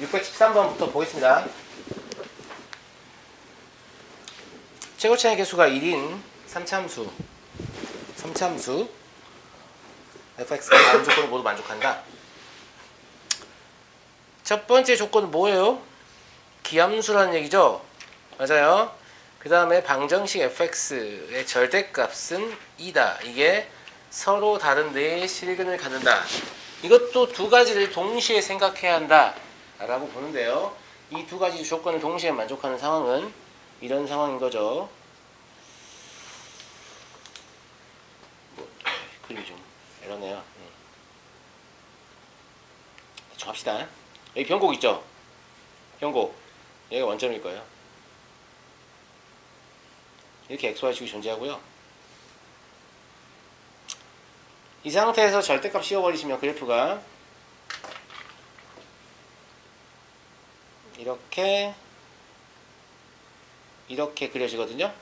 613번부터 보겠습니다. 최고차의 개수가 1인 3참수 fx가 다음 조건을 모두 만족한다. 첫 번째 조건은 뭐예요? 기함수라는 얘기죠? 맞아요. 그 다음에 방정식 fx의 절대값은 2다. 이게 서로 다른 네 실근을 갖는다. 이것도 두 가지를 동시에 생각해야 한다 라고 보는데요. 이 두 가지 조건을 동시에 만족하는 상황은 이런 상황인 거죠. 그림이 좀 이러네요. 저 합시다. 여기 변곡 있죠? 변곡. 얘가 원점일 거예요. 이렇게 xy축이 존재하고요. 이 상태에서 절대값 씌워버리시면 그래프가 이렇게 그려지거든요.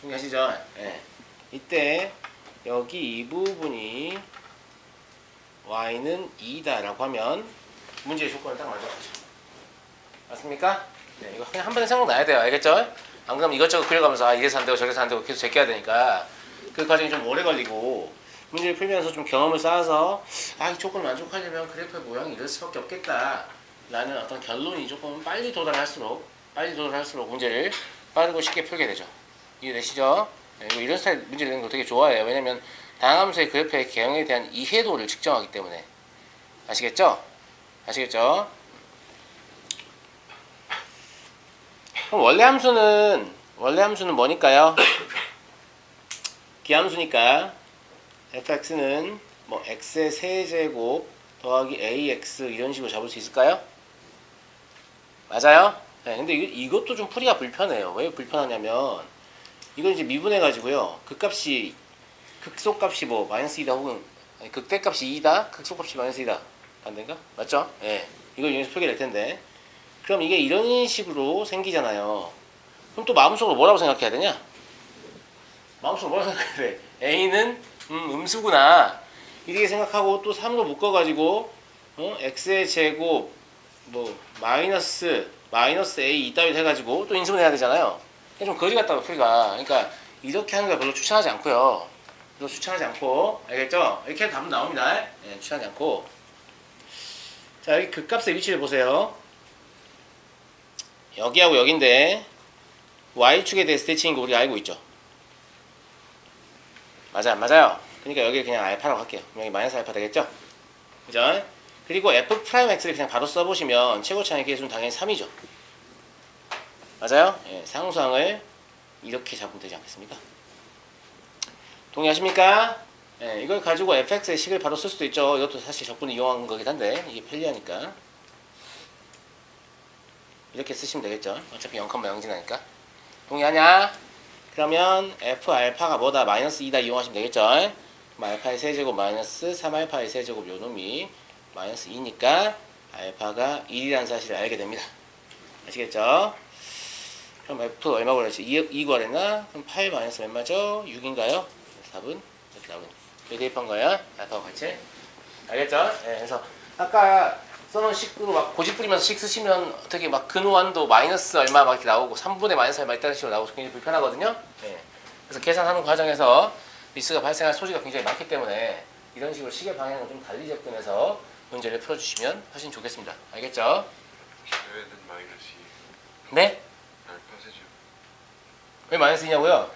동의하시죠? 네. 이때 여기 이 부분이 y는 2다 라고 하면 문제의 조건을 딱 만족하죠. 맞습니까? 네, 이거 그냥 한 번에 생각나야 돼요. 알겠죠? 안 그러면 이것저것 그려가면서 이래서 안 되고 저래서 안 되고 계속 제껴야 되니까 그 과정이 좀 오래 걸리고 문제를 풀면서 좀 경험을 쌓아서 이 조건을 만족하려면 그래프의 모양이 이럴 수밖에 없겠다 라는 어떤 결론이 조금 빨리 도달할수록 문제를 빠르고 쉽게 풀게 되죠. 이해되시죠? 네, 이런 스타일 문제 내는 거 되게 좋아해요. 왜냐면 다항함수의 그래프의 개형에 대한 이해도를 측정하기 때문에. 아시겠죠? 그럼 원래 함수는 뭐니까요? 기함수니까 fx는 뭐 x의 세제곱 더하기 ax 이런 식으로 잡을 수 있을까요? 맞아요? 네, 근데 이것도 좀 풀이가 불편해요. 왜 불편하냐면 이건 이제 미분해가지고요. 극속값이 뭐 마이너스 2다 혹은 극대값이 2다, 극속값이 마이너스 2다. 반대인가? 맞죠? 예. 네. 이걸 이용해서 표기를 할 텐데. 그럼 이게 이런 식으로 생기잖아요. 그럼 또 마음속으로 뭐라고 생각해야 되냐? 마음속으로 뭐라고 생각해야 돼? A는 음수구나. 이렇게 생각하고 또 3로 묶어가지고 x의 제곱 뭐 마이너스 A 이따위로 해가지고 또 인수분해야 되잖아요. 좀 거지 같다고 풀이가. 그러니까 이렇게 하는 거 별로 추천하지 않고요. 알겠죠? 이렇게 하면 답은 나옵니다. 네, 추천하지 않고. 자, 여기 극값의 위치를 보세요. 여기하고 여기인데 y축에 대해 스태칭인 거 우리가 알고 있죠? 맞아요. 그러니까 여기 그냥 알파라고 할게요. 여기 마이너스 알파 되겠죠? 그죠? 그리고 f'x를 그냥 바로 써보시면 최고차의 개수는 당연히 3이죠. 맞아요? 예, 상수항을 이렇게 잡으면 되지 않겠습니까? 동의하십니까? 예, 이걸 가지고 fx의 식을 바로 쓸 수도 있죠. 이것도 사실 적분을 이용한 거긴 한데 이게 편리하니까 이렇게 쓰시면 되겠죠. 어차피 0,0지나니까. 동의하냐? 그러면 f 알파가 뭐다? 마이너스 2다 이용하시면 되겠죠. 알파의 세제곱 마이너스 3알파의 세제곱 요놈이 마이너스 2니까 알파가 1이라는 사실을 알게 됩니다. 아시겠죠? 그럼 f 얼마 구하랬지? 2 구하랬나? 그럼 8 마이너스 얼마죠? 6인가요? 답은 이렇게 나오겠네. 왜 대입한 거야? 알파와 같이. 알겠죠? 네, 그래서 아까 써놓은 식으로 막 고집 부리면서 식 쓰시면 어떻게 막 근호한도 마이너스 얼마 막 이렇게 나오고 3분의 마이너스 얼마 있다는 식으로 나오고 굉장히 불편하거든요. 네. 그래서 계산하는 과정에서 미스가 발생할 소지가 굉장히 많기 때문에 이런 식으로 식의 방향을 좀 달리 접근해서 문제를 풀어주시면 훨씬 좋겠습니다. 알겠죠? 왜는 마이너스 2? 네? 알파 세죠. 왜 마이너스이냐고요?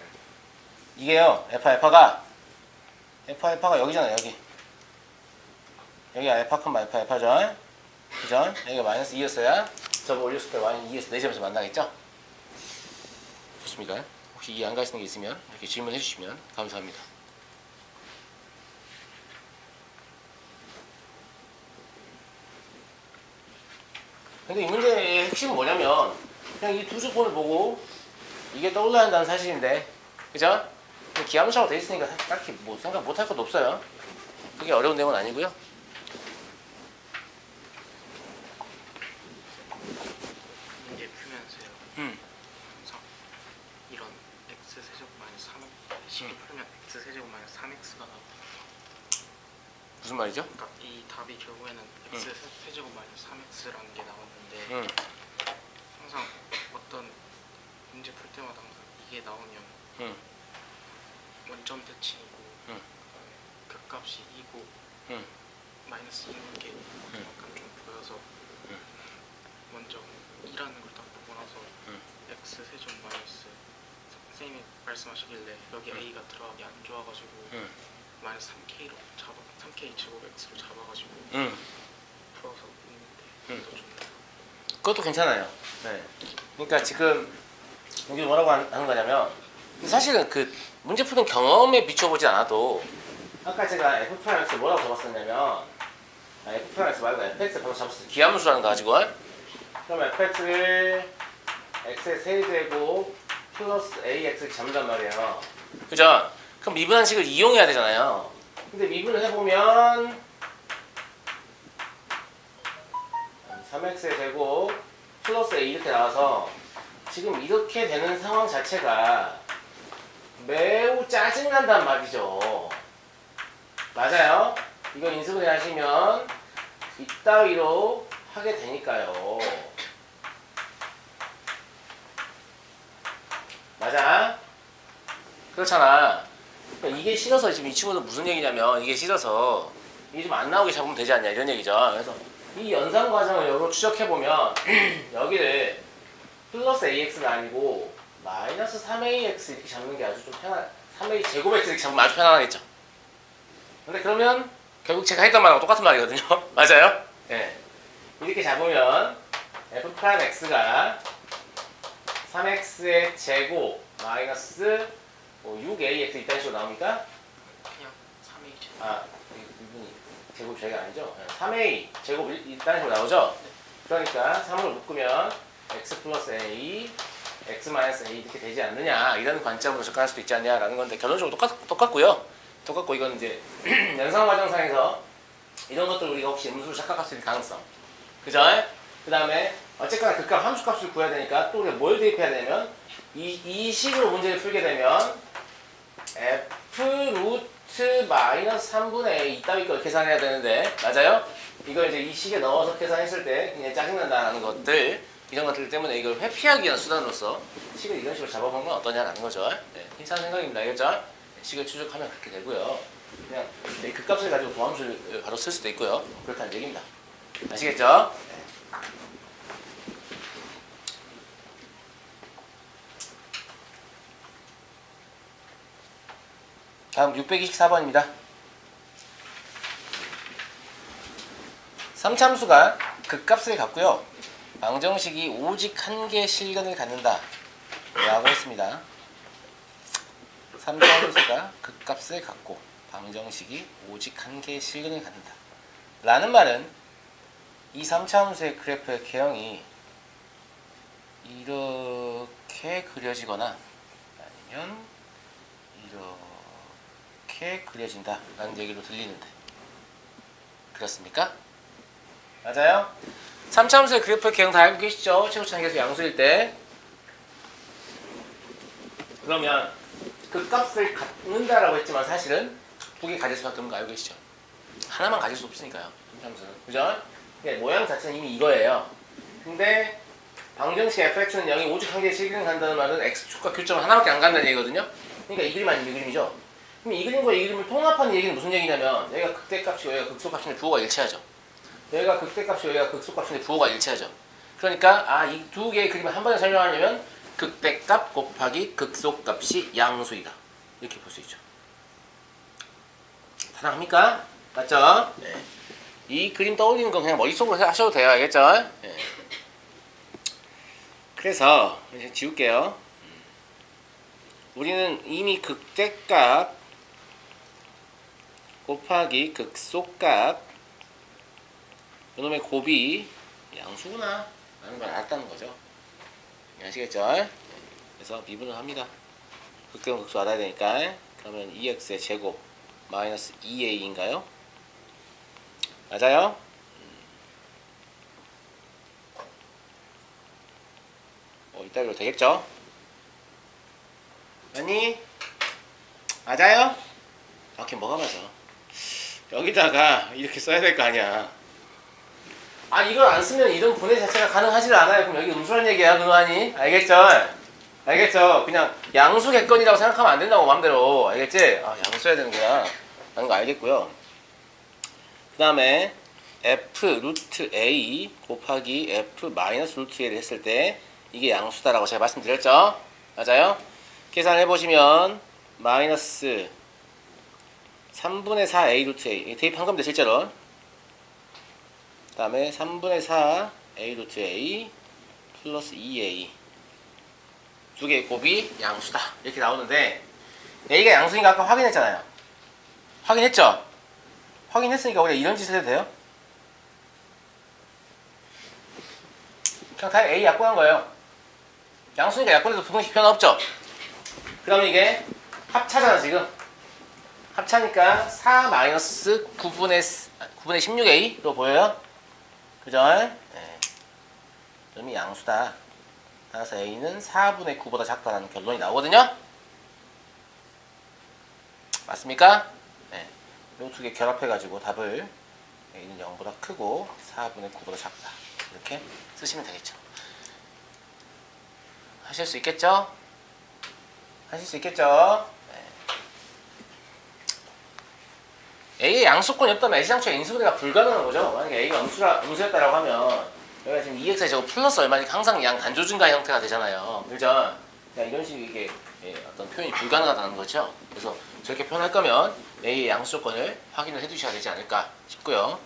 이게요, F알파가 여기잖아요, 여기. 여기 알파 큰 알파죠? 그죠? 여기가 마이너스 2였어야 저거 올렸을 때 y는 2에서 4점에서 만나겠죠? 좋습니다. 혹시 이해 안 가시는 게 있으면 이렇게 질문해 주시면 감사합니다. 근데 이 문제의 핵심은 뭐냐면 그냥 이 두 조건을 보고 이게 떠올라야 한다는 사실인데, 그죠? 기하문자로 돼 있으니까 딱히 뭐 생각 못 할 것도 없어요. 그게 어려운 내용은 아니고요. 문제 풀면서요. 항상 이런 x 세제곱 마이너스 3x 식이 풀면 x 세제곱 마이너스 3x가 나오고 무슨 말이죠? 그러니까 이 답이 결국에는 x 세제곱 마이너스 3x라는 게 나왔는데 응. 항상 어떤 문제 풀 때마다 항상 이게 나오면 응. 원점 대칭이고 응. 극값이 2고 응. 마이너스 2인 게 약간 좀 보여서 먼저 2라는 걸 딱 보고 나서 x 세제곱 마이너스 선생님이 말씀하시길래 여기 a가 들어가기 안 좋아가지고 마이너스 3k로 3k 제곱 x로 잡아가지고 응. 풀어서 있는데 더 좋네요. 그것도 괜찮아요. 네. 그러니까 지금 여기 뭐라고 하는 거냐면 사실은 그 문제 푸는 경험에 비춰보지 않아도 아까 제가 f 프라임 x 뭐라고 적었었냐면 f 프라임 x 말고 fx 방금 잡았을 때 기하함수라는 거 가지고 그럼 fx를 x의 세제곱 플러스 ax 이렇게 잡는단 말이에요. 그죠? 그럼 미분한식을 이용해야 되잖아요. 근데 미분을 해보면 3x의 제곱 플러스 a 이렇게 나와서 지금 이렇게 되는 상황 자체가 매우 짜증난단 말이죠. 맞아요? 이거 인수분해 하시면 이따위로 하게 되니까요. 맞아? 그렇잖아. 그러니까 이게 싫어서 지금 이 친구는 무슨 얘기냐면 이게 싫어서 이게 좀 안 나오게 잡으면 되지 않냐 이런 얘기죠. 그래서 이 연산 과정을 여기로 추적해보면 여기를 플러스 ax가 아니고 마이너스 3ax 이렇게 잡는 게 아주 좀 편한 3a 제곱 x 이렇게 잡으면 아주 편안하겠죠. 근데 그러면 결국 제가 했던 말하고 똑같은 말이거든요. 맞아요? 네. 이렇게 잡으면 f 프라임 x가 3x의 제곱 마이너스 6ax 이딴 식으로 나옵니까? 그냥 3a 제곱. 아, 이분이 제곱 저희가 아니죠? 3a 제곱 이딴 식으로 나오죠? 그러니까 3으로 묶으면 x 플러스 a, x 마이너스 a 이렇게 되지 않느냐 이런 관점으로 접근할 수도 있지 않냐라는 건데 결론적으로 똑같고요. 똑같고 이건 이제 연산 과정상에서 이런 것들 우리가 혹시 음수로 착각할 수 있는 가능성. 그죠? 그 다음에 어쨌거나 극값 함수값을 구해야 되니까 또 우리가 뭘 대입해야 되냐면 이 식으로 문제를 풀게 되면 f 루트 마이너스 3분의 a 이따위 걸 계산해야 되는데 맞아요? 이걸 이제 이 식에 넣어서 계산했을 때 그냥 짜증난다는 것들 이런 것들 때문에 이걸 회피하기 위한 수단으로서 식을 이런 식으로 잡아본 건 어떠냐라는 거죠. 네, 괜찮은 생각입니다. 알겠죠? 네, 식을 추적하면 그렇게 되고요. 그냥 내 극값을 가지고 도함수를 바로 쓸 수도 있고요. 그렇다는 얘기입니다. 아시겠죠? 네. 다음 624번입니다. 3참수가 극값을 갖고요. 방정식이 오직 한 개의 실근을 갖는다 라고 했습니다. 3참수가 극값을 갖고 방정식이 오직 한 개의 실근을 갖는다 라는 말은 이 3차함수의 그래프의 개형이 이렇게 그려지거나 아니면 이렇게 그려진다 라는 얘기로 들리는데 그렇습니까? 맞아요? 3차함수의 그래프의 개형 다 알고 계시죠? 최고차항계수 양수일 때 그러면 극값을 갖는다라고 했지만 사실은 두 개 가질 수밖에 없는 거 알고 계시죠? 하나만 가질 수 없으니까요. 3차함수는 그죠? 모양 자체는 이미 이거예요. 근데 방정식 fx는 0이 오직 한 개의 실근을 간다는 말은 x축과 교점은 하나밖에 안 간다는 얘기거든요. 그러니까 이 그림 아니면 이 그림이죠. 그럼 이 그림과 이 그림을 통합하는 얘기는 무슨 얘기냐면 여기가 극대값이고 여기가 극소값인데 부호가 일치하죠. 여기가 극대값이고 여기가 극소값인데 부호가 일치하죠. 그러니까 이 두 개의 그림을 한 번에 설명하려면 극대값 곱하기 극소값이 양수이다. 이렇게 볼 수 있죠. 타당합니까? 맞죠? 네. 이 그림 떠올리는 건 그냥 머릿속으로 하셔도 돼요. 알겠죠? 네. 그래서 이제 지울게요. 우리는 이미 극대값 곱하기 극소값 이놈의 곱이 양수구나 라는 걸 알았다는 거죠. 아시겠죠? 네. 그래서 미분을 합니다. 극대는 극소 알아야 되니까. 그러면 2x의 제곱 마이너스 2a인가요? 맞아요? 이따위로 되겠죠? 아니? 맞아요? 오케이, 뭐가 맞아? 여기다가 이렇게 써야 될 거 아니야. 아 이걸 안 쓰면 이동 분해 자체가 가능하지 않아요. 그럼 여기 음수란 얘기야, 그동안이. 알겠죠? 알겠죠? 그냥 양수객관이라고 생각하면 안 된다고 맘대로. 알겠지? 아 양수해야 되는구나 라는 거 알겠고요. 그 다음에 f 루트 a 곱하기 f 마이너스 루트 a를 했을 때 이게 양수다라고 제가 말씀드렸죠? 맞아요? 계산을 해보시면 마이너스 3분의 4 a 루트 a 대입한 겁니다 실제로. 그 다음에 3분의 4 a 루트 a 플러스 2a 두 개의 곱이 양수다 이렇게 나오는데 a가 양수니까 아까 확인했잖아요. 확인했죠? 확인했으니까 우리가 이런 짓을 해도 돼요? 그냥 다 a 약분한 거예요. 양수니까 약분해도 부등식 변화 없죠? 그러면 이게 합차잖아 지금. 합차니까 4 마이너스 9분의 16a로 보여요? 그죠? 네. 그러면 양수다. 따라서 a는 4분의 9보다 작다라는 결론이 나오거든요? 맞습니까? 네. 이 두 개 결합해가지고 답을 a는 0보다 크고 4분의 9보다 작다. 이렇게 쓰시면 되겠죠. 하실 수 있겠죠? 하실 수 있겠죠? 네. a의 양수권이 없다면 A장초의 인수분해가 불가능한 거죠. 만약에 a가 음수였다라고 하면 여기가 지금 2x의 제곱 플러스 얼마니까 항상 양 단조 증가의 형태가 되잖아요. 그죠? 이런 식으로 이게 어떤 표현이 불가능하다는 거죠. 그래서 저렇게 표현할 거면 a의 양수 조건을 확인을 해두셔야 되지 않을까 싶고요.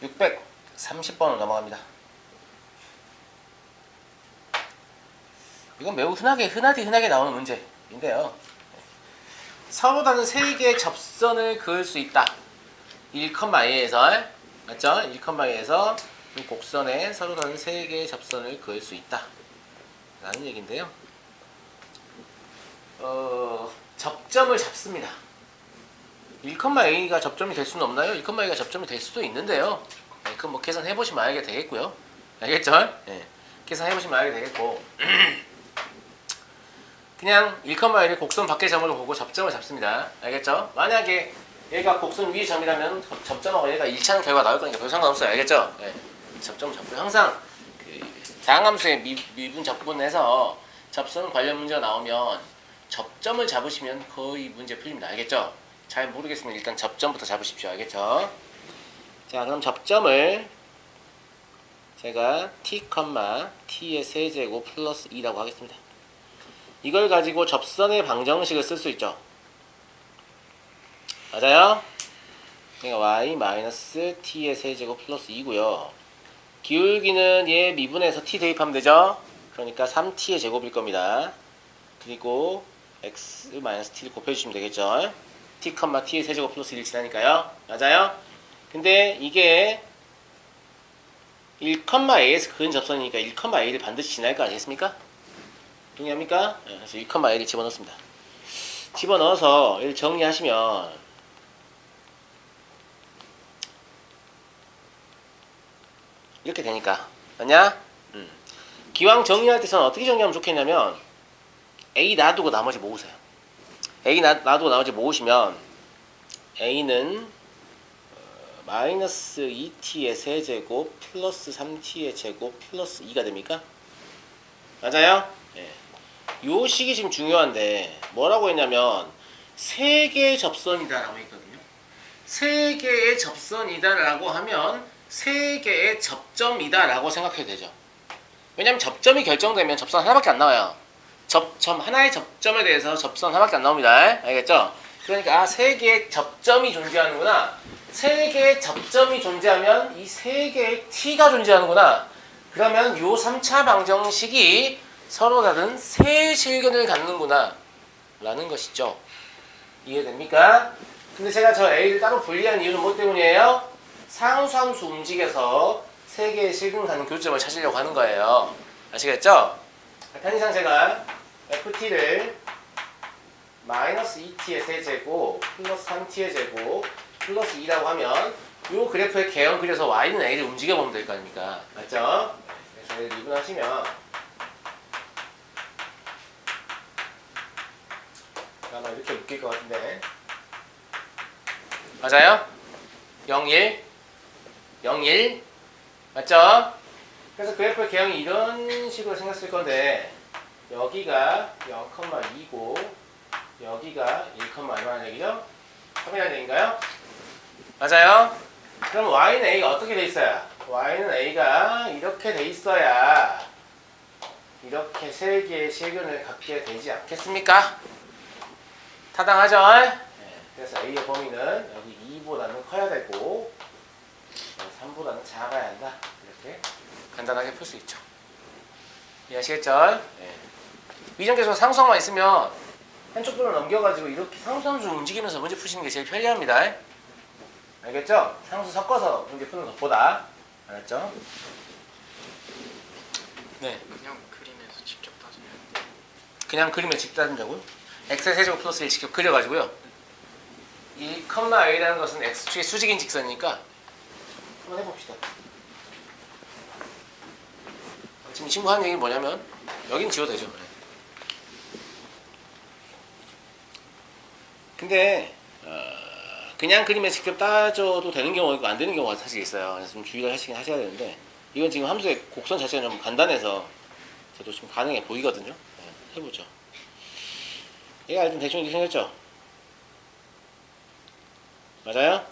630번으로 넘어갑니다. 이건 매우 흔하게 나오는 문제인데요. 서로 다른 세 개의 접선을 그을 수 있다. 1,2에서 맞죠? 1,2에서 이 곡선에 서로 다른 세 개의 접선을 그을 수 있다. 라는 얘기인데요. 접점을 잡습니다. 1,a가 접점이 될 수는 없나요? 1,a가 접점이 될 수도 있는데요. 네, 그건 뭐 계산해보시면 알게 되겠고요. 알겠죠? 네, 계산해보시면 알게 되겠고 그냥 1,1을 곡선 밖의 점으로 보고 접점을 잡습니다. 알겠죠? 만약에 얘가 곡선 위의 점이라면 접점하고 얘가 일치하는 결과가 나올 거니까 별 상관없어요. 알겠죠? 네, 접점 잡고 항상 다항함수의 미분 적분해서 접선 관련 문제가 나오면 접점을 잡으시면 거의 문제 풀립니다. 알겠죠? 잘 모르겠으면 일단 접점부터 잡으십시오. 알겠죠? 자, 그럼 접점을 제가 t, t의 세제곱 플러스 2라고 하겠습니다. 이걸 가지고 접선의 방정식을 쓸 수 있죠. 맞아요? 그러니까 y 마이너스 t의 세제곱 플러스 2고요. 기울기는 얘 미분해서 t 대입하면 되죠? 그러니까 3t의 제곱일 겁니다. 그리고 x 마이너스 t를 곱해주시면 되겠죠? t, t의 세제곱 플러스 1을 지나니까요. 맞아요? 근데 이게 1,a에서 그은 접선이니까 1,a를 반드시 지날 거 아니겠습니까? 동의합니까? 네, 그래서 1,a를 집어넣습니다. 집어넣어서 이를 정리하시면 이렇게 되니까 맞냐? 기왕 정리할 때 저는 어떻게 정리하면 좋겠냐면 a 놔두고 나머지 모으세요. a 놔두고 나머지 모으시면 a는 마이너스 2t의 세제곱 플러스 3t의 제곱 플러스 2가 됩니까? 맞아요? 네. 요 식이 지금 중요한데 뭐라고 했냐면 세 개의 접선이다 라고 했거든요. 세 개의 접선이다 라고 하면 세 개의 접점이다 라고 생각해도 되죠. 왜냐면 접점이 결정되면 접선 하나밖에 안 나와요. 하나의 접점에 대해서 접선 하나밖에 안 나옵니다. 알겠죠? 그러니까 세 개의 접점이 존재하는구나. 세 개의 접점이 존재하면 이 세 개의 t가 존재하는구나. 그러면 요 3차 방정식이 서로 다른 세 실근을 갖는구나 라는 것이죠. 이해됩니까? 근데 제가 저 a를 따로 분리한 이유는 뭐 때문이에요? 상수함수 움직여서 세 개의 실근 갖는 교점을 찾으려고 하는 거예요. 아시겠죠? 편의상 제가 ft를 마이너스 2t의 세제곱 플러스 3t의 제곱 플러스 2라고 하면 이 그래프의 개형 그려서 y는 a를 움직여 보면 될 거 아닙니까? 맞죠? 그래서 얘를 미분하시면 아마 이렇게 묶일 것 같은데. 맞아요? 0, 1, 0, 1 맞죠? 그래서 그래프의 개형이 이런 식으로 생겼을 건데 여기가 0,2고 여기가 1, 얼마나 얘기죠? 3이라는 얘기인가요? 맞아요? 그럼 y는 a가 어떻게 돼 있어야? y는 a가 이렇게 돼 있어야 이렇게 세 개의 실근을 갖게 되지 않겠습니까? 타당하죠? 네, 그래서 a의 범위는 여기 2보다는 커야 되고 3보다는 작아야 한다. 이렇게 간단하게 풀 수 있죠. 이해하시겠죠? 네. 미정계수가 상수항만 있으면 한쪽 분을 넘겨가지고 이렇게 상수함수 움직이면서 문제 푸시는 게 제일 편리합니다. 알겠죠? 상수 섞어서 문제 푸는 것보다. 알았죠? 네. 그냥 그림에서 직접 따지면 그냥 그림에 직접 따진다고요? x의 세제곱 플러스 1 직접 그려가지고요. 이 a라는 것은 x축의 수직인 직선이니까 한번 해봅시다. 지금 이 친구 하는 얘기는 뭐냐면 여긴 지워도 되죠. 근데 그냥 그림에 직접 따져도 되는 경우가 있고 안 되는 경우가 사실 있어요. 그래서 좀 주의를 하시긴 하셔야 되는데 이건 지금 함수의 곡선 자체가 좀 간단해서 저도 지금 가능해 보이거든요. 네, 해보죠. 얘가 좀 대충 이렇게 생겼죠? 맞아요?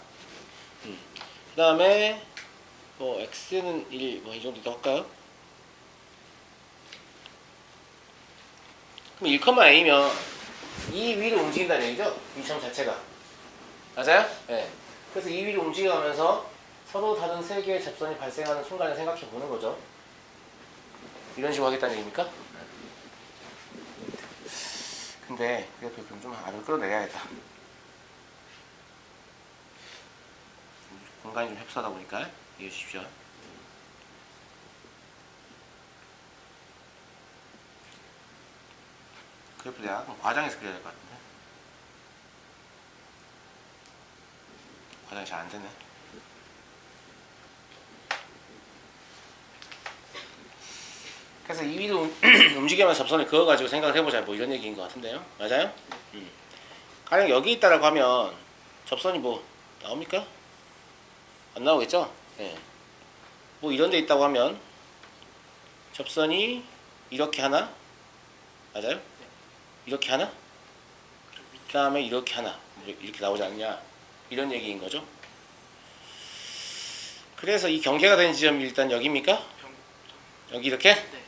그 다음에 뭐 x는 1, 뭐 이 정도 더 할까요? 그럼 1,a면 이 위로 움직인다는 얘기죠? 이 점 자체가. 맞아요? 네. 그래서 이 위로 움직여가면서 서로 다른 세 개의 접선이 발생하는 순간을 생각해 보는 거죠. 이런 식으로 하겠다는 얘기입니까? 근데 그래도 그럼 좀 알을 끌어내야겠다. 공간이 좀 협소하다 보니까 이해해 주십시오. 그래도 내가 과장해서 그려야 될 것 같은데 과장이 잘 안 되네. 그래서 이 위로 움직이면서 접선을 그어가지고 생각을 해보자 뭐 이런 얘기인 것 같은데요. 맞아요? 가령 여기 있다라고 하면 접선이 뭐 나옵니까? 안 나오겠죠? 네. 뭐 이런 데 있다고 하면 접선이 이렇게 하나? 맞아요? 이렇게 하나? 그 다음에 이렇게 하나 이렇게 나오지 않냐 이런 얘기인 거죠. 그래서 이 경계가 되는 지점이 일단 여기입니까? 여기 이렇게? 네.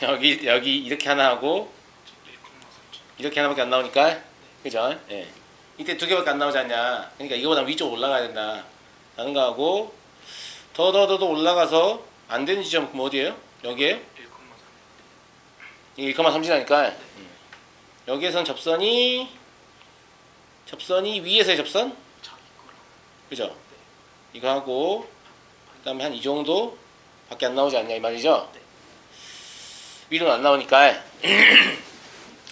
여기 이렇게 하나 하고 1,3점. 이렇게 하나밖에 안 나오니까 그죠? 예. 이때 두 개밖에 안 나오지 않냐. 그러니까 이거보다 위쪽으로 올라가야 된다 라는 거 하고 더 올라가서 안 되는 지점 그럼 어디에요? 여기에요? 1,3. 이게 1,3이니까 여기에선 접선이 위에서의 접선? 자기 거랑. 그죠? 이거 하고 그 다음에 한 이 정도 밖에 안 나오지 않냐 이 말이죠? 네. 위로는 안 나오니까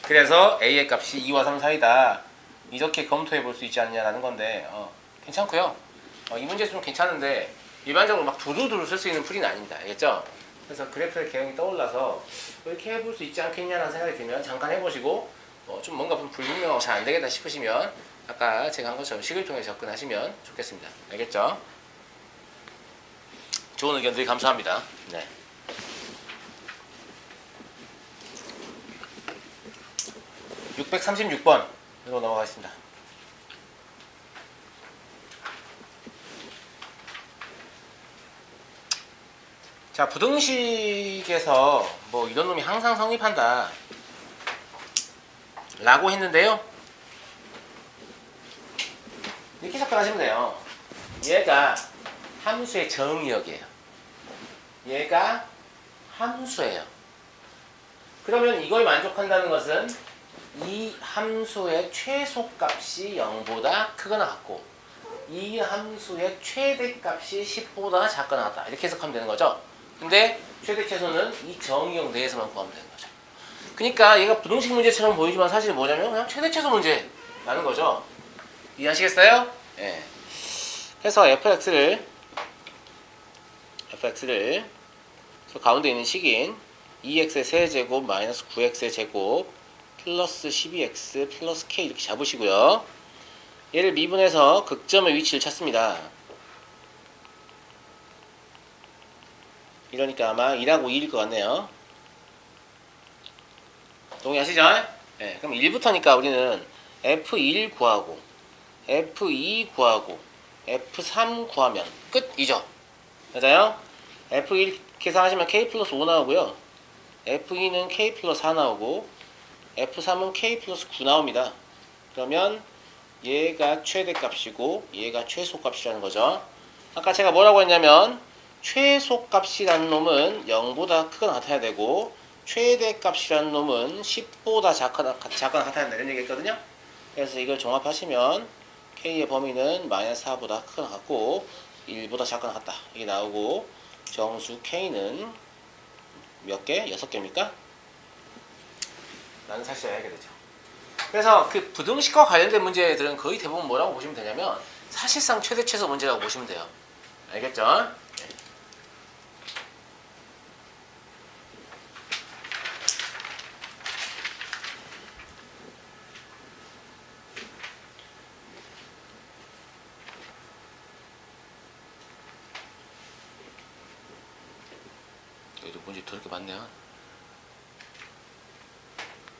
그래서 A의 값이 2와 3 사이다 이렇게 검토해 볼 수 있지 않냐라는 건데 괜찮고요. 이 문제 좀 괜찮은데 일반적으로 막 두루두루 쓸 수 있는 풀이는 아닙니다. 알겠죠? 그래서 그래프의 개형이 떠올라서 이렇게 해볼 수 있지 않겠냐라는 생각이 들면 잠깐 해보시고 좀 뭔가 불분명하고 잘 안되겠다 싶으시면 아까 제가 한 것처럼 식을 통해 접근하시면 좋겠습니다. 알겠죠? 좋은 의견들이 감사합니다. 네. 636번으로 넘어가겠습니다. 자, 부등식에서 뭐 이런 놈이 항상 성립한다 라고 했는데요. 이렇게 접근하시면 돼요. 얘가 함수의 정의역이에요. 얘가 함수예요. 그러면 이걸 만족한다는 것은 이 함수의 최소값이 0보다 크거나 같고 이 함수의 최대값이 10보다 작거나 같다. 이렇게 해석하면 되는 거죠. 근데 최대 최소는 이 정의역 내에서만 구하면 되는 거죠. 그러니까 얘가 부등식 문제처럼 보이지만 사실 뭐냐면 그냥 최대 최소 문제라는 거죠. 이해하시겠어요? 예. 해서 fx를 가운데 있는 식인 2x의 세제곱 마이너스 9x의 제곱 플러스 12x 플러스 k 이렇게 잡으시고요. 얘를 미분해서 극점의 위치를 찾습니다. 이러니까 아마 1하고 2일 것 같네요. 동의하시죠? 네, 그럼 1부터니까 우리는 F1 구하고 F2 구하고 F3 구하면 끝이죠. 맞아요? F1 계산하시면 K 플러스 5 나오고요. F2는 K 플러스 4 나오고 F3은 K 플러스 9 나옵니다. 그러면 얘가 최대값이고 얘가 최소값이라는 거죠. 아까 제가 뭐라고 했냐면 최소값이라는 놈은 0보다 크거나 같아야 되고 최대값이라는 놈은 10보다 작거나 같아야 된다 이런 얘기 했거든요. 그래서 이걸 종합하시면 K의 범위는 마이너스 4보다 크거나 같고 1보다 작거나 같다 이게 나오고 정수 K는 몇 개? 6개입니까? 라는 사실을 알게 되죠. 그래서 그 부등식과 관련된 문제들은 거의 대부분 뭐라고 보시면 되냐면 사실상 최대 최소 문제라고 보시면 돼요. 알겠죠? 여기도 문제 더럽게 많네요.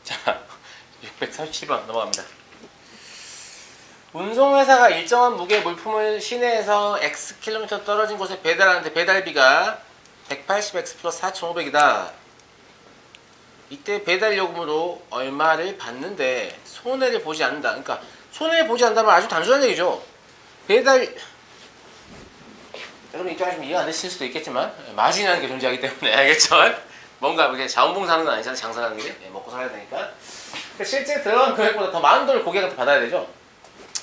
자, 647번 넘어갑니다. 운송회사가 일정한 무게의 물품을 시내에서 Xkm 떨어진 곳에 배달하는데 배달비가 180X 플러스 4,500이다. 이때 배달 요금으로 얼마를 받는데 손해를 보지 않는다. 그러니까 손해를 보지 않는다면 아주 단순한 얘기죠. 배달 여러분 입장에 좀 이해가 안 되실 수도 있겠지만 마진이라는 게 존재하기 때문에 알겠죠? 뭔가 이렇게 자원봉사하는 건 아니잖아요. 장사라는 게 먹고 살아야 되니까. 그러니까 실제 들어간 금액보다 더 많은 돈을 고객한테 받아야 되죠.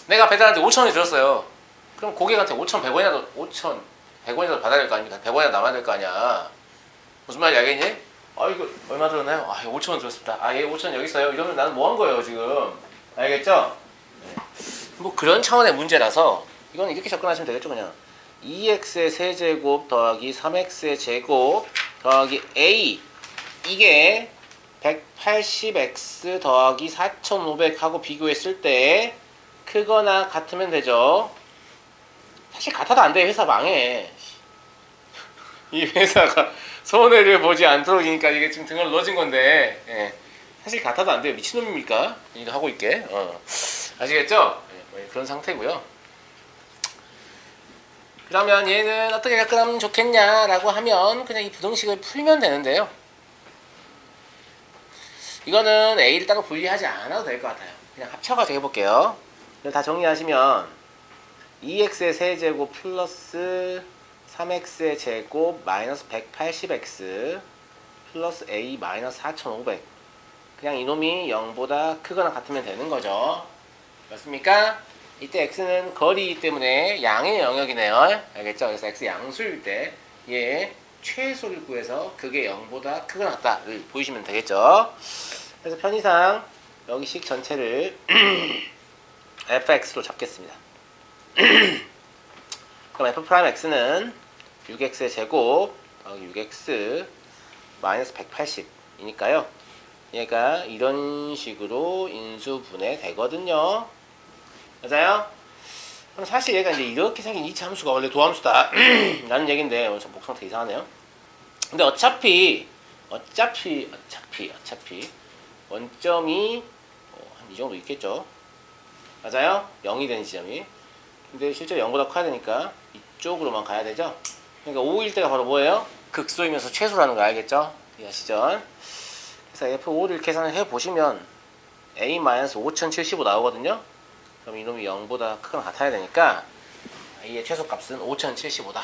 내가 배달한테 5,000원이 들었어요. 그럼 고객한테 5,100원이라도 받아야 될 거 아닙니까? 100원이라도 남아야 될 거 아니야. 무슨 말인지 알겠니? 아 이거 얼마 들었나요? 아 5,000원 들었습니다. 아 예 5,000원 여기 있어요. 이러면 나는 뭐 한 거예요 지금. 알겠죠? 네. 뭐 그런 차원의 문제라서 이건 이렇게 접근하시면 되겠죠 그냥. 2x의 세제곱 더하기 3x의 제곱 더하기 a 이게 180x 더하기 4500하고 비교했을 때 크거나 같으면 되죠. 사실 같아도 안 돼. 회사 망해. 이 회사가 손해를 보지 않도록이니까 이게 지금 등을 넣어진 건데 사실 같아도 안 돼요. 미친놈입니까? 이거 하고 있게 아시겠죠? 그런 상태고요. 그러면 얘는 어떻게 접근하면 좋겠냐라고 하면 그냥 이 부등식을 풀면 되는데요. 이거는 A를 따로 분리하지 않아도 될 것 같아요. 그냥 합쳐가지고 해볼게요. 다 정리하시면 2x의 세제곱 플러스 3x의 제곱 마이너스 180x 플러스 a 마이너스 4500 그냥 이놈이 0보다 크거나 같으면 되는 거죠. 맞습니까? 이때 x는 거리이기 때문에 양의 영역이네요. 알겠죠? 그래서 x 양수일 때 얘 최소를 구해서 그게 0보다 크거나 같다를 보이시면 되겠죠. 그래서 편의상 여기 식 전체를 fx로 잡겠습니다. 그럼 f'x는 6x의 제곱 더하기 6x 마이너스 180이니까요. 얘가 이런 식으로 인수분해 되거든요. 맞아요? 그럼 사실 얘가 이제 이렇게 생긴 이 함수가 원래 도함수다 라는 얘긴데 오늘 좀 목 상태 이상하네요. 근데 어차피 원점이 한 이 정도 있겠죠. 맞아요? 0이 되는 지점이. 근데 실제 0보다 커야 되니까 이쪽으로만 가야 되죠. 그러니까 5일 때가 바로 뭐예요? 극소이면서 최소라는 거 알겠죠? 이해하시죠? 그래서 F5를 계산을 해보시면 A-5075 나오거든요. 그럼 이놈이 0보다 크거나 같아야 되니까 A의 최소값은 5075다.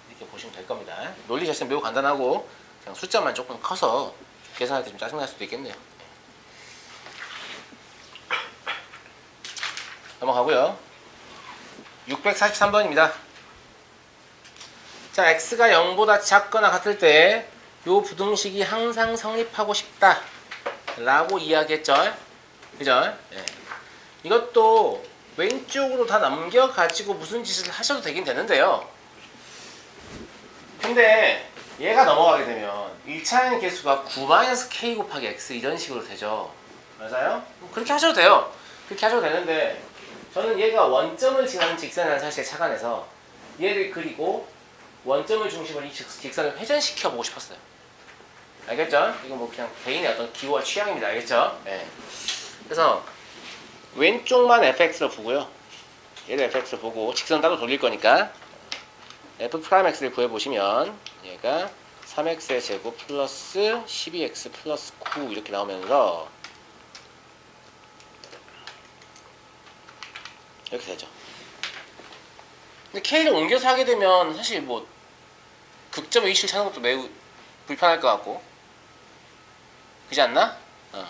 이렇게 보시면 될 겁니다. 논리 자체는 매우 간단하고 그냥 숫자만 조금 커서 계산할 때 좀 짜증날 수도 있겠네요. 넘어가고요. 643번입니다. 자, x가 0보다 작거나 같을 때 요 부등식이 항상 성립하고 싶다 라고 이야기했죠. 그죠? 네. 이것도 왼쪽으로 다 넘겨가지고 무슨 짓을 하셔도 되긴 되는데요. 근데 얘가 넘어가게 되면 1차의 개수가 9-k 곱하기 x 이런 식으로 되죠. 맞아요? 그렇게 하셔도 돼요. 그렇게 하셔도 되는데 저는 얘가 원점을 지나는 직선이라는 사실에 착안해서 얘를 그리고 원점을 중심으로 이 직선을 회전시켜 보고 싶었어요. 알겠죠? 이건 뭐 그냥 개인의 어떤 기호와 취향입니다. 알겠죠? 네. 그래서 왼쪽만 fx로 보고요. 얘를 fx로 보고 직선 따로 돌릴 거니까 f'x를 구해보시면 얘가 3x의 제곱 플러스 12x 플러스 9 이렇게 나오면서 이렇게 되죠. 근데 k를 옮겨서 하게 되면 사실 뭐 극점의 위치를 찾는 것도 매우 불편할 것 같고 그렇지 않나?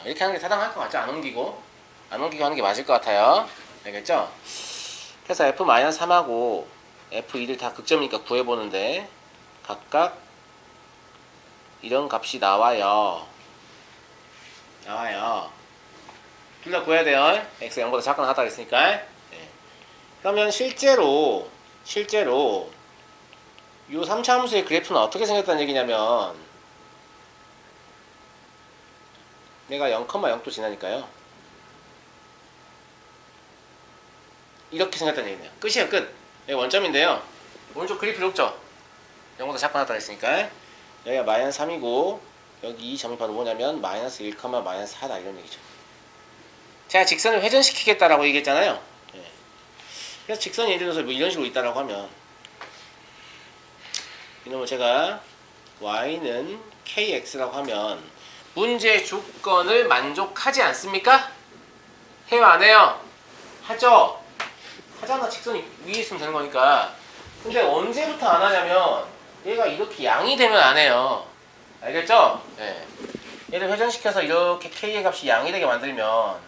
이렇게 하는 게 타당할 것 같죠? 안 옮기고 하는 게 맞을 것 같아요. 알겠죠? 그래서 f-3하고 f2를 다 극점이니까 구해보는데 각각 이런 값이 나와요. 둘 다 구해야 돼요. x가 0보다 작거나 같다 그랬으니까. 네. 그러면 실제로 이 3차 함수의 그래프는 어떻게 생겼다는 얘기냐면 내가 0,0도 지나니까요. 이렇게 생겼다는 얘기네요. 끝이에요, 끝. 여기 원점인데요. 오른쪽 그릴 필요 없죠? 0보다 작거나 같다 했으니까. 여기가 마이너스 3이고 여기 이 점이 바로 뭐냐면 마이너스 1, 마이너스 4다 이런 얘기죠. 제가 직선을 회전시키겠다라고 얘기했잖아요. 네. 그래서 직선이 예를 들어서 뭐 이런 식으로 있다라고 하면 이놈을 제가 y는 kx라고 하면 문제 조건을 만족하지 않습니까? 해요 안 해요? 하죠? 하잖아. 직선이 위에 있으면 되는 거니까. 근데 언제부터 안 하냐면 얘가 이렇게 양이 되면 안 해요. 알겠죠? 네. 얘를 회전시켜서 이렇게 k의 값이 양이 되게 만들면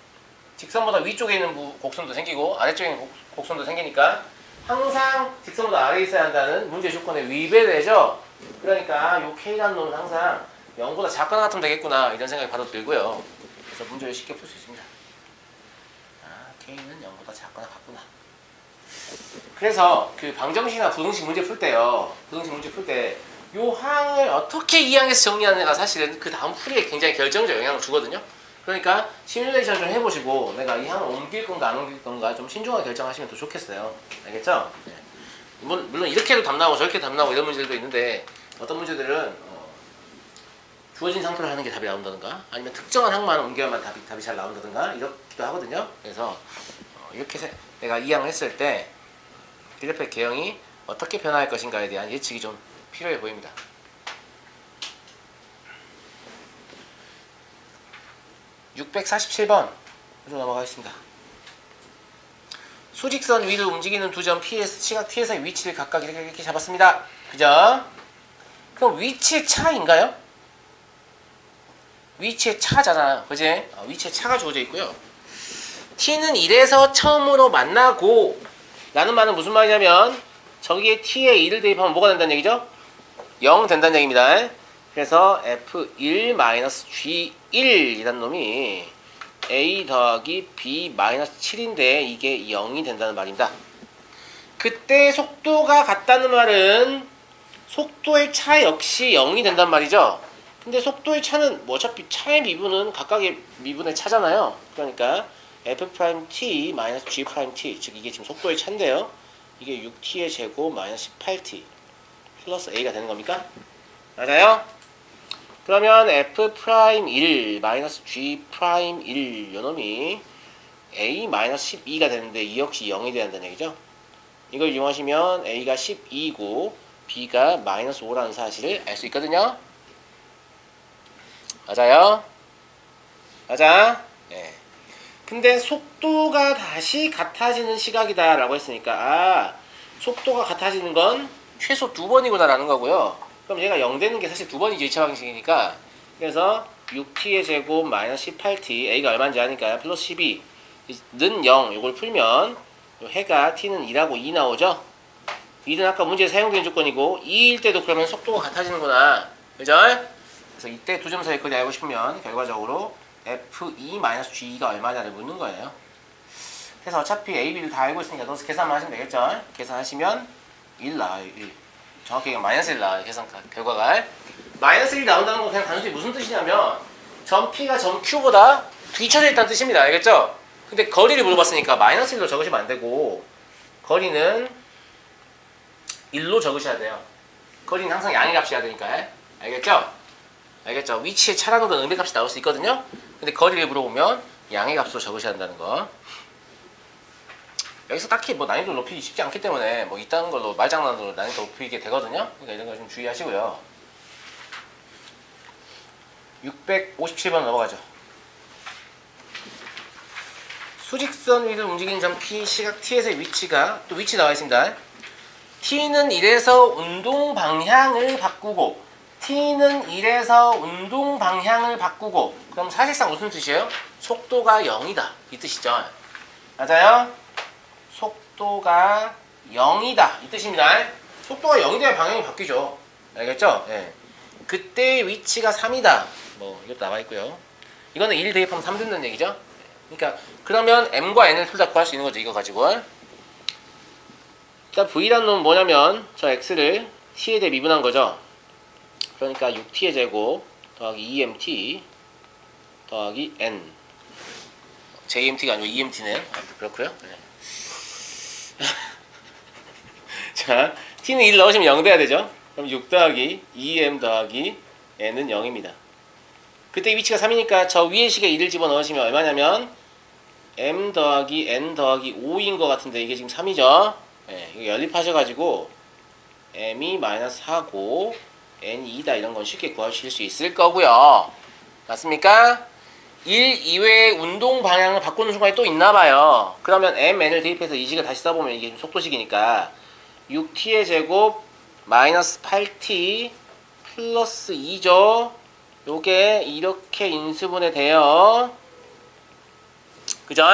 직선보다 위쪽에 있는 곡선도 생기고 아래쪽에 있는 곡선도 생기니까 항상 직선보다 아래에 있어야 한다는 문제 조건에 위배되죠? 그러니까 요 k라는 놈은 항상 0보다 작거나 같으면 되겠구나 이런 생각이 바로 들고요. 그래서 문제를 쉽게 풀 수 있습니다. k는 0보다 작거나 같구나. 그래서 그 방정식이나 부등식 문제 풀 때요. 부등식 문제 풀 때 요 항을 어떻게 이 항에서 정리하느냐가 사실은 그 다음 풀이에 굉장히 결정적 영향을 주거든요. 그러니까 시뮬레이션 좀 해보시고 내가 이 항을 옮길 건가 안 옮길 건가 좀 신중하게 결정하시면 더 좋겠어요. 알겠죠? 네. 물론 이렇게 해도 답 나오고 저렇게 답 나오고 이런 문제들도 있는데 어떤 문제들은 주어진 상태로 하는 게 답이 나온다든가 아니면 특정한 항만 옮겨야만 답이 잘 나온다든가 이렇기도 하거든요. 그래서 이렇게 내가 이 항을 했을 때 그래프의 개형이 어떻게 변화할 것인가에 대한 예측이 좀 필요해 보입니다. (647번) 넘어가겠습니다. 수직선 위를 움직이는 두 점 P에서 시각 T에서의 위치를 각각 이렇게 잡았습니다. 그죠? 그럼 위치의 차인가요? 위치의 차잖아요. 그지? 위치의 차가 주어져 있고요. T는 1에서 처음으로 만나고 라는 말은 무슨 말이냐면 저기에 T에 1을 대입하면 뭐가 된다는 얘기죠? 0 된다는 얘기입니다. 그래서 F1-G1이라는 놈이 A 더하기 B-7인데 이게 0이 된다는 말입니다. 그때 속도가 같다는 말은 속도의 차 역시 0이 된단 말이죠. 근데 속도의 차는 뭐 어차피 차의 미분은 각각의 미분의 차잖아요. 그러니까 F'-T-G'-T 즉 이게 지금 속도의 차인데요. 이게 6T의 제곱 마이너스 18T 플러스 A가 되는 겁니까? 맞아요? 그러면 F'1 마이너스 G'1 요놈이 A 마이너스 12가 되는데 이 역시 0이 돼야 한다는 얘기죠. 이걸 이용하시면 A가 12이고 B가 마이너스 5라는 사실을 알 수 있거든요. 맞아요? 맞아? 네. 근데 속도가 다시 같아지는 시각이다 라고 했으니까 속도가 같아지는 건 최소 2번이구나 라는 거고요. 그럼 얘가 0 되는 게 사실 2번이죠. 2차 방식이니까. 그래서 6t의 제곱 마이너스 18t a가 얼마인지 아니까 플러스 12는 0 이걸 풀면 해가 t는 2라고 2 나오죠. 2는 아까 문제에 사용된 조건이고 2일 때도 그러면 속도가 같아지는구나. 그죠? 그래서 이때 두 점 사이 거리 알고 싶으면 결과적으로 F2-G가 얼마냐를 묻는 거예요. 그래서 어차피 A, B를 다 알고 있으니까 넣어서 계산만 하시면 되겠죠. 계산하시면 1 나와요. 1. 정확히 얘기하면 마이너스 1 나와요. 계산 결과가. 마이너스 1 나온다는 건 그냥 단순히 무슨 뜻이냐면 점 P가 점 Q보다 뒤쳐져 있다는 뜻입니다. 알겠죠? 근데 거리를 물어봤으니까 마이너스 1로 적으시면 안 되고 거리는 1로 적으셔야 돼요. 거리는 항상 양의 값이어야 되니까. 알겠죠? 알겠죠? 위치에 차라는 건 음의 값이 나올 수 있거든요. 근데 거리를 물어보면 양의 값으로 적으셔야 한다는 거. 여기서 딱히 뭐 난이도 높이기 쉽지 않기 때문에 뭐 이딴 걸로 말장난으로 난이도 높이게 되거든요. 그러니까 이런 거 좀 주의하시고요. 657번 넘어가죠. 수직선 위를 움직이는 점 P, 시각 T에서의 위치가 또 위치 나와 있습니다. T는 1에서 운동 방향을 바꾸고 T는 1에서 운동 방향을 바꾸고 그럼 사실상 무슨 뜻이에요? 속도가 0이다 이 뜻이죠. 맞아요? 속도가 0이다 이 뜻입니다. 속도가 0이 돼야 방향이 바뀌죠. 알겠죠? 예. 그때 위치가 3이다 뭐 이것도 나와 있고요. 이거는 1 대입하면 3 된다는 얘기죠. 그러니까 그러면 m과 n을 둘 다 구할 수 있는 거죠. 이거 가지고. 일단 v라는 놈은 뭐냐면 저 x를 t에 대해 미분한 거죠. 그러니까 6t의 제곱 더하기 2mt 더하기 n jmt가 아니고 2mt네요. 그렇고요. 네. 자, t는 1 넣으시면 0 돼야 되죠. 그럼 6 더하기 2m 더하기 n은 0입니다. 그때 위치가 3이니까 저 위에 식에 1을 집어넣으시면 얼마냐면 m 더하기 n 더하기 5인 것 같은데 이게 지금 3이죠. 네, 이거 연립하셔가지고 m이 마이너스 4고 n이 2다 이런 건 쉽게 구하실 수 있을 거고요. 맞습니까? 1 이외의 운동 방향을 바꾸는 순간이 또 있나봐요. 그러면 mn을 대입해서 이 식을 다시 써보면 이게 속도식이니까 6t의 제곱 마이너스 8t 플러스 2죠. 요게 이렇게 인수분해 돼요. 그죠?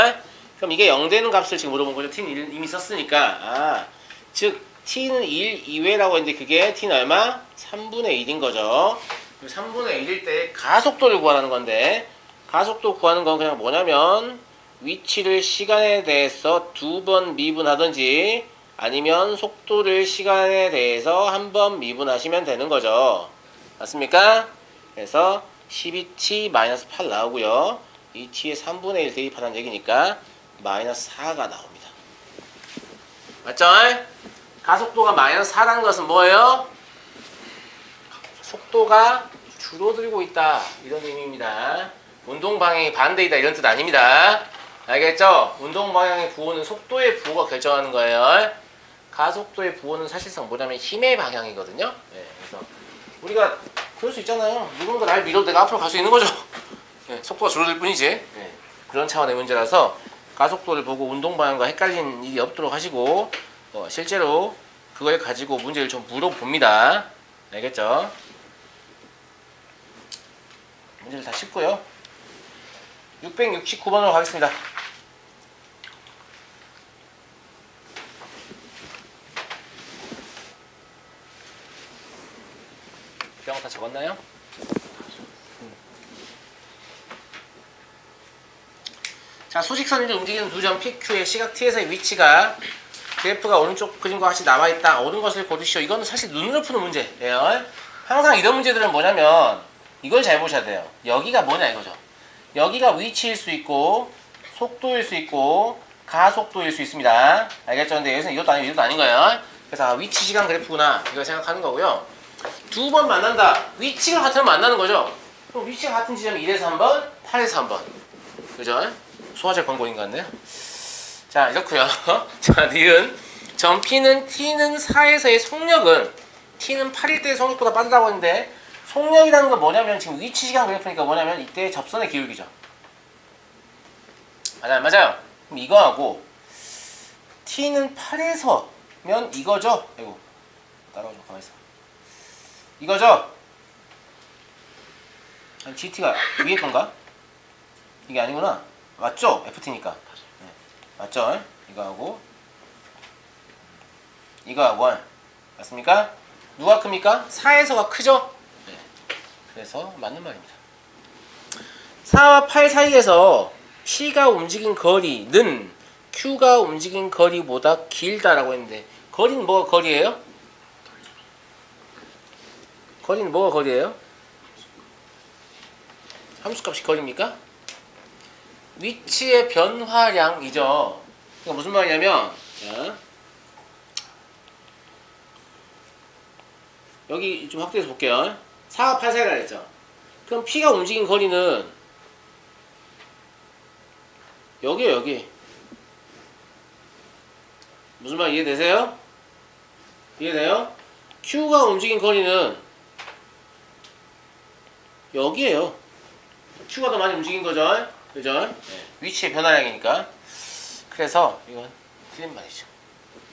그럼 이게 0 되는 값을 지금 물어본 거죠. t는 이미 썼으니까. 즉 t는 1 이외라고 했는데 그게 t는 얼마? 3분의 1인 거죠. 3분의 1일 때 가속도를 구하라는 건데 가속도 구하는 건 그냥 뭐냐면 위치를 시간에 대해서 2번 미분하든지 아니면 속도를 시간에 대해서 한 번 미분하시면 되는 거죠. 맞습니까? 그래서 12t 마이너스 8 나오고요. 이 t에 3분의 1 대입하라는 얘기니까 마이너스 4가 나옵니다. 맞죠? 가속도가 마이너스 4라는 것은 뭐예요? 속도가 줄어들고 있다 이런 의미입니다. 운동 방향이 반대이다 이런 뜻 아닙니다. 알겠죠? 운동 방향의 부호는 속도의 부호가 결정하는 거예요. 가속도의 부호는 사실상 뭐냐면 힘의 방향이거든요. 네, 그래서 우리가 그럴 수 있잖아요. 누군가 날 밀어도 내가 앞으로 갈 수 있는 거죠. 네, 속도가 줄어들 뿐이지. 네, 그런 차원의 문제라서 가속도를 보고 운동 방향과 헷갈리는 일이 없도록 하시고 실제로 그걸 가지고 문제를 좀 물어봅니다. 알겠죠? 문제를 다 짚고요. 669번으로 가겠습니다. 병 다 적었나요? 자, 수직선 위를 움직이는 두 점 PQ의 시각 T에서의 위치가 그래프가 오른쪽 그림과 같이 나와있다. 옳은 것을 고르시오. 이거는 사실 눈으로 푸는 문제예요. 항상 이런 문제들은 뭐냐면 이걸 잘 보셔야 돼요. 여기가 뭐냐 이거죠. 여기가 위치일 수 있고 속도일 수 있고 가속도일 수 있습니다. 알겠죠? 근데 여기서는 이것도 아니고 이것도 아닌 거예요. 그래서 위치 시간 그래프구나 이걸 생각하는 거고요. 두 번 만난다. 위치가 같으면 만나는 거죠. 그럼 위치가 같은 지점이 1에서 한 번, 8에서 한 번. 그죠? 소화제 광고인 것 같네요. 자, 이렇고요. 자, 니은 점 P는 T는 4에서의 속력은 T는 8일 때의 속력보다 빠르다고 했는데 속력이라는 건 뭐냐면 지금 위치 시간 그래프니까 뭐냐면 이때 접선의 기울기죠. 맞아요, 맞아요. 그럼 이거하고 T는 8에서면 이거죠. 아이고, 따라오죠. 가만있어. 이거죠. 아니, GT가 위에 건가? 이게 아니구나. 맞죠? FT니까. 네. 맞죠? 이거하고 이거하고 맞습니까? 누가 큽니까? 4에서가 크죠? 네. 그래서 맞는 말입니다. 4와 8 사이에서 P가 움직인 거리는 Q가 움직인 거리보다 길다라고 했는데 거리는 뭐가 거리예요? 거리는 뭐가 거리예요? 함수값이 거리입니까? 위치의 변화량이죠. 그러니까 무슨 말이냐면, 자, 여기 좀 확대해서 볼게요. 4와 8 사이라 했죠. 그럼 P가 움직인 거리는 여기에요, 여기. 무슨 말 이해되세요? 이해돼요? Q가 움직인 거리는 여기에요. Q가 더 많이 움직인 거죠. 그죠? 네. 위치의 변화량이니까. 그래서 이건 틀린 말이죠.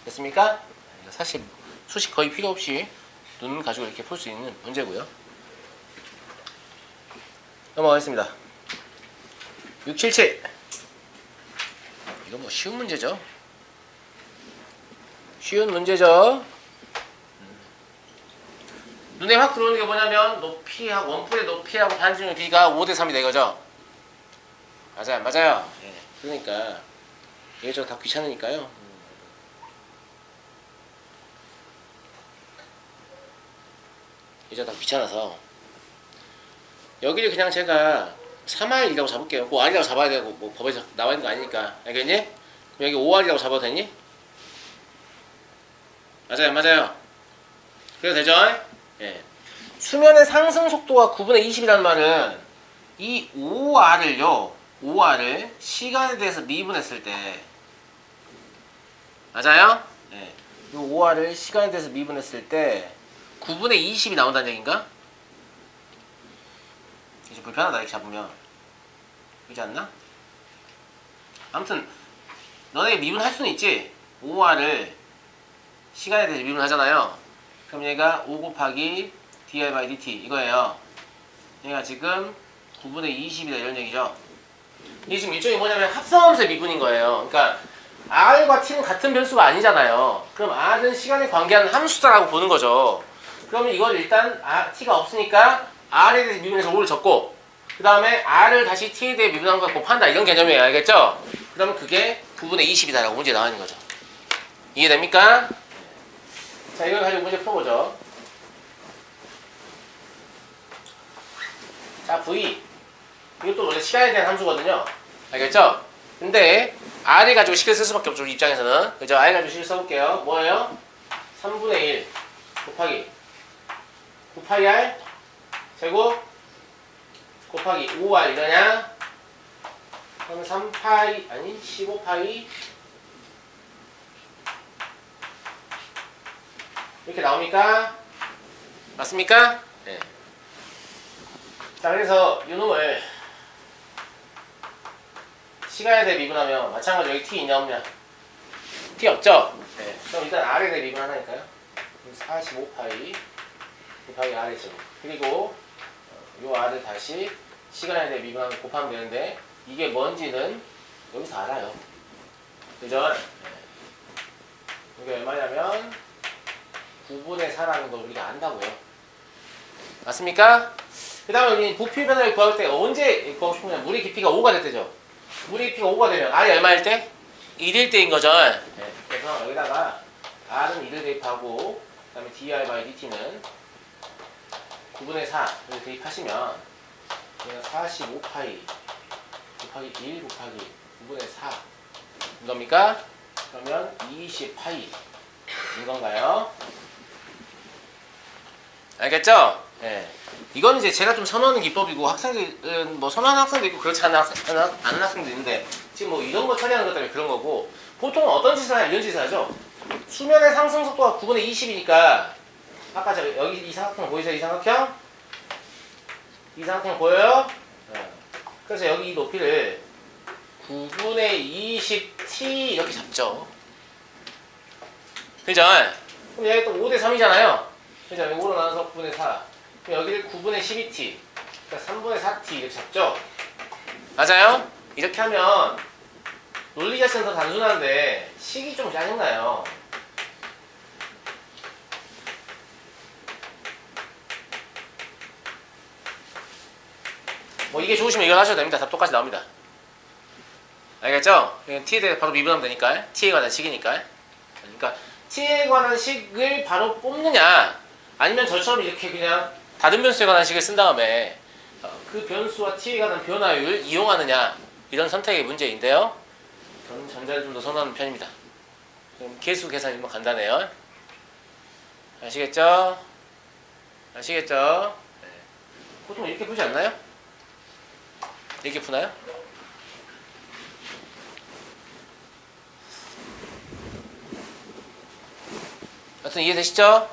됐습니까? 사실 수식 거의 필요 없이 눈 가지고 이렇게 풀 수 있는 문제고요. 넘어가겠습니다. 677. 이거 뭐 쉬운 문제죠. 쉬운 문제죠. 눈에 확 들어오는 게 뭐냐면 높이하고 원뿔의 높이하고 반지름의 비가 5대 3이다 이거죠. 맞아요, 맞아요. 네. 그러니까 이게 저 다 귀찮으니까요. 이제 다 귀찮아서 여기를 그냥 제가 3R이라고 잡을게요. 뭐 R이라고 잡아야 되고 뭐 법에서 나와 있는 거 아니니까. 알겠니? 그럼 여기 5R이라고 잡아도 되니? 맞아요, 맞아요. 그래도 되죠? 예. 수면의 상승 속도가 9분의 20이라는 말은 이 5R을요, 5R을 시간에 대해서 미분했을 때, 맞아요? 예. 이 5R을 시간에 대해서 미분했을 때 9분의 20이 나온다는 얘기인가? 이제 불편하다 이렇게 잡으면. 그렇지 않나? 아무튼 너네 미분할 수는 있지. 5R을 시간에 대해서 미분하잖아요. 그럼 얘가 5 곱하기 dr by dt 이거예요. 얘가 지금 9분의 20이다 이런 얘기죠. 이게 지금 일종의 뭐냐면 합성함수의 미분인 거예요. 그러니까 R과 T는 같은 변수가 아니잖아요. 그럼 R은 시간에 관계하는 함수다라고 보는 거죠. 그러면 이걸 일단 T가 없으니까 R에 대해서 미분해서 5를 적고 그 다음에 R을 다시 T에 대해 미분한 걸 곱한다 이런 개념이에요. 알겠죠? 그러면 그게 9분의 20이다 라고 문제에 나와 있는 거죠. 이해됩니까? 자, 이걸 가지고 문제 풀어보죠. 자, V. 이것도 원래 시간에 대한 함수거든요. 알겠죠? 근데 R을 가지고 식을 쓸 수밖에 없죠. 우리 입장에서는. 그죠? R 가지고 식을 써볼게요. 뭐예요? 3분의 1 곱하기 9파이 R 제곱 곱하기 5R 이거냐? 그럼 3파이 아니 15파이 이렇게 나옵니까? 맞습니까? 네. 자, 그래서 이 놈을 시간에 대해 미분하면 마찬가지로 여기 T 있냐 없냐? T 없죠? 네. 그럼 일단 R에 대해 미분하니까요. 45파이 곱하기 R의 제곱. 그리고 요 R을 다시 시간에 대해 미분하면 곱하면 되는데 이게 뭔지는 여기서 알아요. 그죠? 네. 이게 얼마냐면 9분의 4라는 걸 우리가 안다고요. 맞습니까? 그 다음에 우리 부피 변화를 구할 때 언제 구하고 싶으냐? 물의 깊이가 5가 될 때죠. 물의 깊이가 5가 되면 R이 얼마일 때? 1일 때인 거죠. 네. 그래서 여기다가 R은 1을 대입하고 그 다음에 dr by dt는 9분의 4를 대입하시면 얘가 45파이 곱하기 1 곱하기 9분의 4 이겁니까? 그러면 20파이 인 건가요? 알겠죠? 예. 이건 이제 제가 좀 선호하는 기법이고 학생들은 뭐 선호하는 학생도 있고 그렇지 않은 학생도 있는데 지금 뭐 이런 거 처리하는 것 때문에 그런 거고 보통은 어떤 짓을 하냐 이런 짓을 하죠. 수면의 상승 속도가 9분의 20이니까 아까 저 여기 이 삼각형 보이세요? 이 삼각형? 이 삼각형 보여요? 네. 그래서 여기 이 높이를 9분의 20t 이렇게 잡죠. 그죠? 그럼 여기 또 5대 3이잖아요. 그죠? 여기 5로 나눠서 9분의 4. 그럼 여기를 9분의 12t. 그러니까 3분의 4t 이렇게 잡죠. 맞아요? 이렇게 하면 논리 자체는 더 단순한데 식이 좀 짜증나요. 뭐 이게 좋으시면 이걸 하셔도 됩니다. 답 똑같이 나옵니다. 알겠죠? t에 대해 바로 미분하면 되니까. t에 관한 식이니까. 그러니까 t에 관한 식을 바로 뽑느냐 아니면 저처럼 이렇게 그냥 다른 변수에 관한 식을 쓴 다음에 그 변수와 t에 관한 변화율을 이용하느냐 이런 선택의 문제인데요. 저는 전자를 좀 더 선호하는 편입니다. 그럼 개수 계산이 뭐 간단해요. 아시겠죠? 아시겠죠? 네. 보통 이렇게 푸지 않나요? 이렇게 푸나요? 하여튼 이해되시죠?